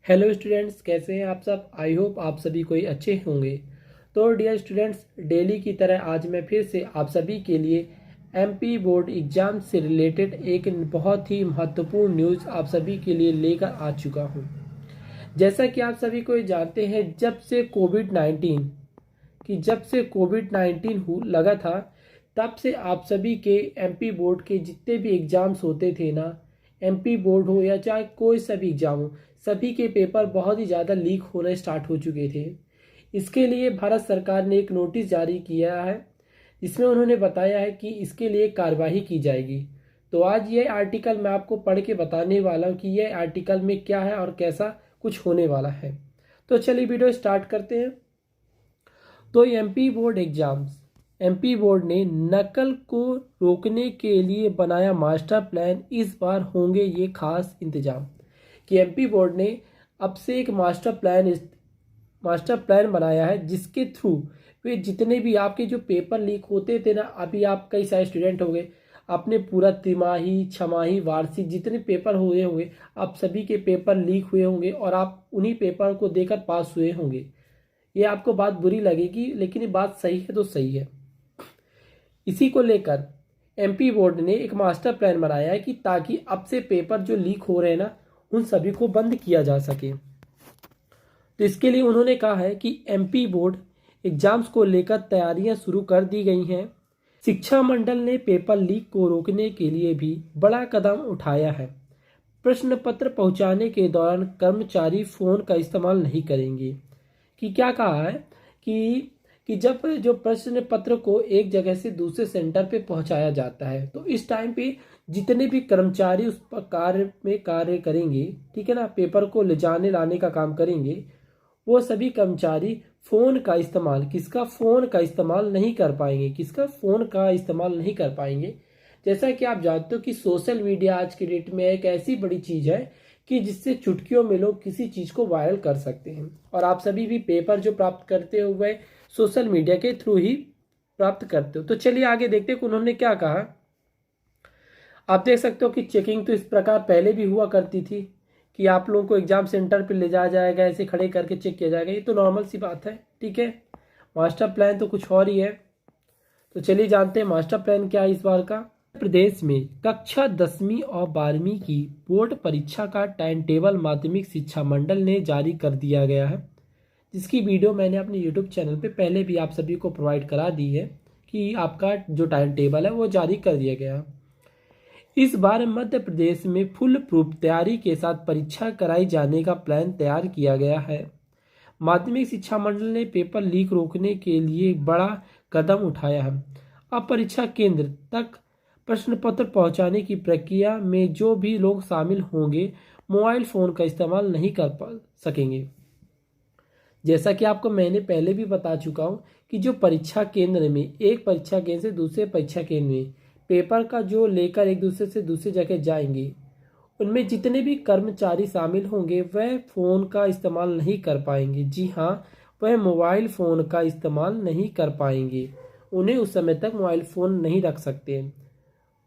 Hello students, कैसे हैं आप सब। आई होप आप सभी कोई अच्छे होंगे। तो डियर स्टूडेंट्स, डेली की तरह आज मैं फिर से आप सभी के लिए एमपी बोर्ड एग्जाम से रिलेटेड एक बहुत ही महत्वपूर्ण न्यूज़ आप सभी के लिए लेकर आ चुका हूं। जैसा कि आप सभी को जानते हैं, जब से कोविड 19 लगा था, तब से आप सभी के एमपी बोर्ड के जितने भी एग्ज़ाम्स होते थे ना, एमपी बोर्ड हो या चाहे कोई सा भी एग्ज़ाम हो, सभी के पेपर बहुत ही ज़्यादा लीक होने स्टार्ट हो चुके थे। इसके लिए भारत सरकार ने एक नोटिस जारी किया है, जिसमें उन्होंने बताया है कि इसके लिए कार्रवाई की जाएगी। तो आज ये आर्टिकल मैं आपको पढ़ के बताने वाला हूँ कि ये आर्टिकल में क्या है और कैसा कुछ होने वाला है। तो चलिए वीडियो स्टार्ट करते हैं। तो एमपी बोर्ड ने नकल को रोकने के लिए बनाया मास्टर प्लान। इस बार होंगे ये खास इंतजाम कि एमपी बोर्ड ने अब से एक मास्टर प्लान बनाया है, जिसके थ्रू वे जितने भी आपके जो पेपर लीक होते थे ना, अभी आप कई सारे स्टूडेंट होंगे, आपने पूरा तिमाही, छमाही, वार्षिक जितने पेपर हुए होंगे, आप सभी के पेपर लीक हुए होंगे और आप उन्हीं पेपर को देकर पास हुए होंगे। ये आपको बात बुरी लगेगी, लेकिन ये बात सही है तो सही है। इसी को लेकर एमपी बोर्ड ने एक मास्टर प्लान बनाया है कि ताकि अब से पेपर जो लीक हो रहे हैं ना, उन सभी को बंद किया जा सके। तो इसके लिए उन्होंने कहा है कि एमपी बोर्ड एग्जाम्स को लेकर तैयारियां शुरू कर दी गई हैं। शिक्षा मंडल ने पेपर लीक को रोकने के लिए भी बड़ा कदम उठाया है। प्रश्न पत्र पहुंचाने के दौरान कर्मचारी फोन का इस्तेमाल नहीं करेंगे। कि क्या कहा है कि जब जो प्रश्न पत्र को एक जगह से दूसरे सेंटर पे पहुंचाया जाता है, तो इस टाइम पे जितने भी कर्मचारी उस पर कार्य करेंगे, ठीक है ना, पेपर को ले जाने लाने का काम करेंगे, वो सभी कर्मचारी फोन का इस्तेमाल नहीं कर पाएंगे। जैसा कि आप जानते हो कि सोशल मीडिया आज की डेट में एक ऐसी बड़ी चीज है कि जिससे चुटकियों में लोग किसी चीज को वायरल कर सकते हैं। और आप सभी भी पेपर जो प्राप्त करते हुए सोशल मीडिया के थ्रू ही प्राप्त करते हो। तो चलिए आगे देखते हैं कि उन्होंने क्या कहा। आप देख सकते हो कि चेकिंग तो इस प्रकार पहले भी हुआ करती थी कि आप लोगों को एग्जाम सेंटर पे ले जाया जाएगा, ऐसे खड़े करके चेक किया जाएगा। ये तो नॉर्मल सी बात है, ठीक है। मास्टर प्लान तो कुछ और ही है। तो चलिए जानते हैं मास्टर प्लान क्या है इस बार का। प्रदेश में कक्षा 10वीं और 12वीं की बोर्ड परीक्षा का टाइम टेबल माध्यमिक शिक्षा मंडल ने जारी कर दिया गया है, जिसकी वीडियो मैंने अपने यूट्यूब चैनल पे पहले भी आप सभी को प्रोवाइड करा दी है कि आपका जो टाइम टेबल है वो जारी कर दिया गया। इस बार मध्य प्रदेश में फुल प्रूफ तैयारी के साथ परीक्षा कराई जाने का प्लान तैयार किया गया है। माध्यमिक शिक्षा मंडल ने पेपर लीक रोकने के लिए एक बड़ा कदम उठाया है। अब परीक्षा केंद्र तक प्रश्न पत्र पहुंचाने की प्रक्रिया में जो भी लोग शामिल होंगे, मोबाइल फोन का इस्तेमाल नहीं कर सकेंगे। जैसा कि आपको मैंने पहले भी बता चुका हूं कि जो परीक्षा केंद्र में, एक परीक्षा केंद्र से दूसरे परीक्षा केंद्र में पेपर का जो लेकर एक दूसरे से दूसरी जगह जाएंगे, उनमें जितने भी कर्मचारी शामिल होंगे वह फ़ोन का इस्तेमाल नहीं कर पाएंगे। जी हाँ, वह मोबाइल फ़ोन का इस्तेमाल नहीं कर पाएंगे। उन्हें उस समय तक मोबाइल फ़ोन नहीं रख सकते।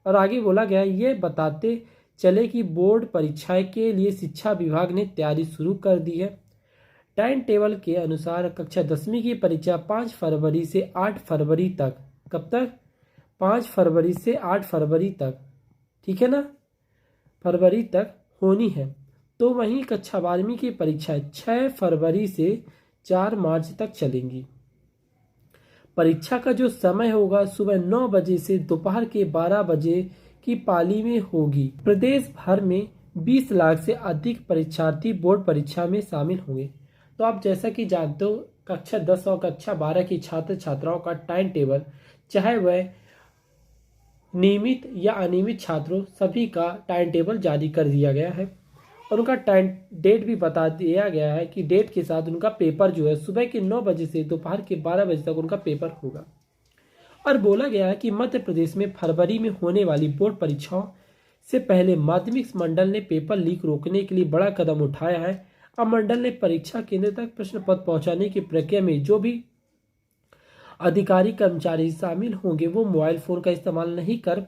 और आगे बोला गया, ये बताते चले कि बोर्ड परीक्षाएं के लिए शिक्षा विभाग ने तैयारी शुरू कर दी है। टाइम टेबल के अनुसार कक्षा 10वीं की परीक्षा 5 फरवरी से 8 फरवरी तक, कब तक? 5 फरवरी से 8 फरवरी तक, ठीक है ना, फरवरी तक होनी है। तो वहीं कक्षा 12वीं की परीक्षा 6 फरवरी से 4 मार्च तक चलेंगी। परीक्षा का जो समय होगा सुबह 9 बजे से दोपहर के 12 बजे की पाली में होगी। प्रदेश भर में 20 लाख से अधिक परीक्षार्थी बोर्ड परीक्षा में शामिल होंगे। तो आप जैसा कि जानते हो, कक्षा 10 और कक्षा 12 की छात्र छात्राओं का टाइम टेबल, चाहे वह नियमित या अनियमित छात्रों, सभी का टाइम टेबल जारी कर दिया गया है। और उनका टाइम डेट भी बता दिया गया है कि डेट के साथ उनका पेपर जो है सुबह के 9 बजे से दोपहर के 12 बजे तक उनका पेपर होगा। और बोला गया है कि मध्य प्रदेश में फरवरी में होने वाली बोर्ड परीक्षाओं से पहले माध्यमिक मंडल ने पेपर लीक रोकने के लिए बड़ा कदम उठाया है। अब मंडल ने परीक्षा केंद्र तक प्रश्न पत्र पहुंचाने की प्रक्रिया में जो भी अधिकारी कर्मचारी शामिल होंगे वो मोबाइल फोन का इस्तेमाल नहीं कर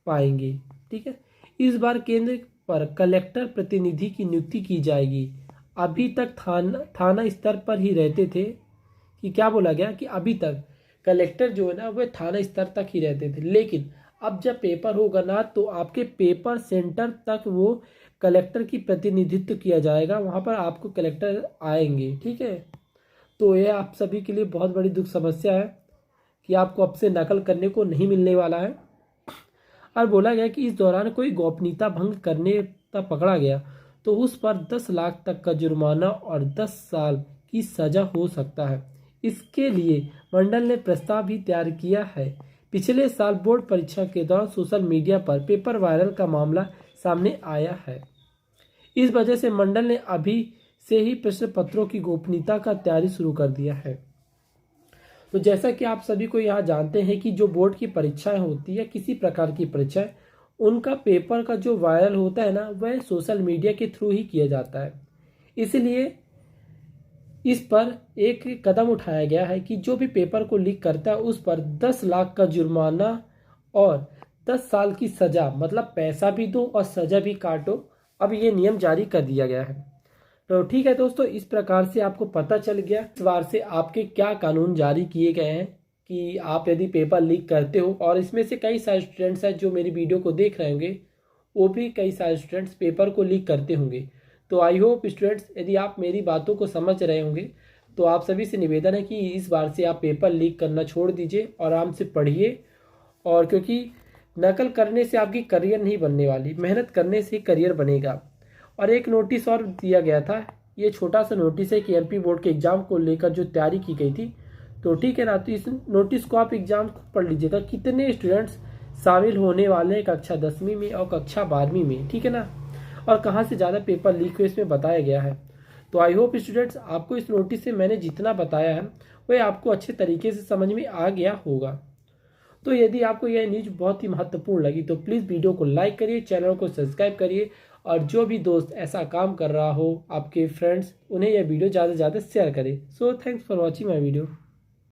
पाएंगे, ठीक है। इस बार केंद्र पर कलेक्टर प्रतिनिधि की नियुक्ति की जाएगी। अभी तक थाना स्तर पर ही रहते थे, कि क्या बोला गया कि अभी तक कलेक्टर जो है ना वह थाना स्तर तक ही रहते थे, लेकिन अब जब पेपर होगा ना तो आपके पेपर सेंटर तक वो कलेक्टर की प्रतिनिधित्व किया जाएगा, वहाँ पर आपको कलेक्टर आएंगे। ठीक है, तो ये आप सभी के लिए बहुत बड़ी दुख समस्या है कि आपको अब से नकल करने को नहीं मिलने वाला है। और बोला गया कि इस दौरान कोई गोपनीयता भंग करने तक पकड़ा गया तो उस पर 10 लाख तक का जुर्माना और 10 साल की सजा हो सकता है। इसके लिए मंडल ने प्रस्ताव भी तैयार किया है। पिछले साल बोर्ड परीक्षा के दौरान सोशल मीडिया पर पेपर वायरल का मामला सामने आया है। इस वजह से मंडल ने अभी से ही प्रश्न पत्रों की गोपनीयता का तैयारी शुरू कर दिया है। तो जैसा कि आप सभी को यहाँ जानते हैं कि जो बोर्ड की परीक्षाएं होती है, किसी प्रकार की परीक्षाएं, उनका पेपर का जो वायरल होता है ना वह सोशल मीडिया के थ्रू ही किया जाता है। इसलिए इस पर एक कदम उठाया गया है कि जो भी पेपर को लीक करता है उस पर 10 लाख का जुर्माना और 10 साल की सजा, मतलब पैसा भी दो और सजा भी काटो। अब ये नियम जारी कर दिया गया है। तो ठीक है दोस्तों, इस प्रकार से आपको पता चल गया इस बार से आपके क्या कानून जारी किए गए हैं कि आप यदि पेपर लीक करते हो, और इसमें से कई सारे स्टूडेंट्स हैं जो मेरी वीडियो को देख रहे होंगे, वो भी कई सारे स्टूडेंट्स पेपर को लीक करते होंगे। तो आई होप स्टूडेंट्स, यदि आप मेरी बातों को समझ रहे होंगे तो आप सभी से निवेदन है कि इस बार से आप पेपर लीक करना छोड़ दीजिए, आराम से पढ़िए। और क्योंकि नकल करने से आपकी करियर नहीं बनने वाली, मेहनत करने से करियर बनेगा। और एक नोटिस और दिया गया था, ये छोटा सा नोटिस है कि एमपी बोर्ड के एग्जाम को लेकर जो तैयारी की गई थी, तो ठीक है ना, तो इस नोटिस को आप एग्जाम को पढ़ लीजिएगा, कितने स्टूडेंट्स शामिल होने वाले हैं कक्षा 10वीं में और कक्षा 12वीं में, ठीक है ना, और कहाँ से ज़्यादा पेपर लीक हुए इसमें बताया गया है। तो आई होप स्टूडेंट्स, आपको इस नोटिस से मैंने जितना बताया है वह आपको अच्छे तरीके से समझ में आ गया होगा। तो यदि आपको यह न्यूज बहुत ही महत्वपूर्ण लगी तो प्लीज़ वीडियो को लाइक करिए, चैनल को सब्सक्राइब करिए, और जो भी दोस्त ऐसा काम कर रहा हो आपके फ्रेंड्स, उन्हें यह वीडियो ज़्यादा से ज़्यादा शेयर करें। So thanks for watching my video.